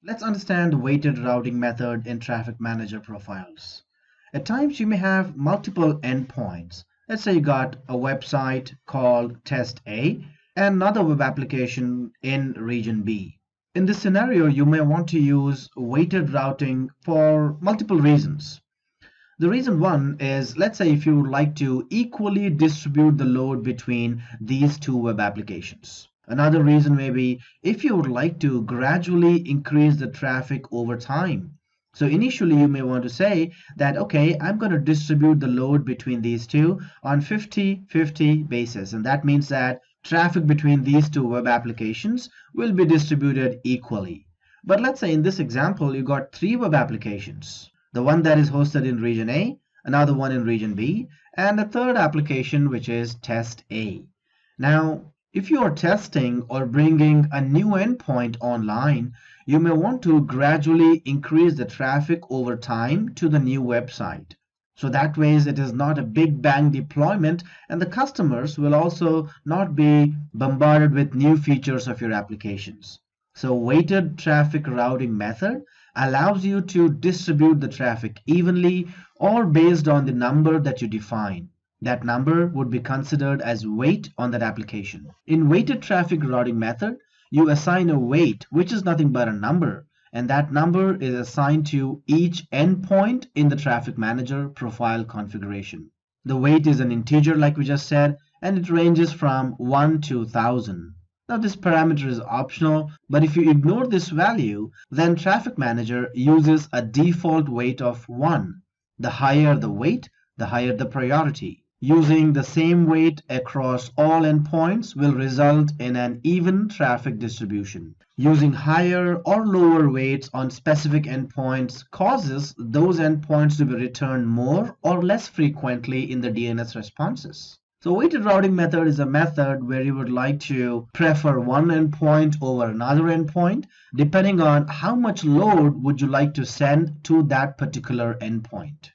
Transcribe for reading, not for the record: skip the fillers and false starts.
Let's understand the weighted routing method in Traffic Manager profiles. At times you may have multiple endpoints. Let's say you got a website called Test A and another web application in region B. In this scenario, you may want to use weighted routing for multiple reasons. The reason one is, let's say if you would like to equally distribute the load between these two web applications. Another reason may be if you would like to gradually increase the traffic over time. So initially you may want to say that, okay, I'm going to distribute the load between these two on 50-50 basis. And that means that traffic between these two web applications will be distributed equally. But let's say in this example, you got three web applications. The one that is hosted in region A, another one in region B, and a third application which is Test A. Now, if you are testing or bringing a new endpoint online, you may want to gradually increase the traffic over time to the new website. So that way it is not a big bang deployment, and the customers will also not be bombarded with new features of your applications. So weighted traffic routing method allows you to distribute the traffic evenly or based on the number that you define. That number would be considered as weight on that application. In weighted traffic routing method, you assign a weight, which is nothing but a number, and that number is assigned to each endpoint in the Traffic Manager profile configuration. The weight is an integer like we just said, and it ranges from 1 to 1000. Now this parameter is optional, but if you ignore this value, then Traffic Manager uses a default weight of 1. The higher the weight, the higher the priority. Using the same weight across all endpoints will result in an even traffic distribution. Using higher or lower weights on specific endpoints causes those endpoints to be returned more or less frequently in the DNS responses. So weighted routing method is a method where you would like to prefer one endpoint over another endpoint, depending on how much load would you like to send to that particular endpoint.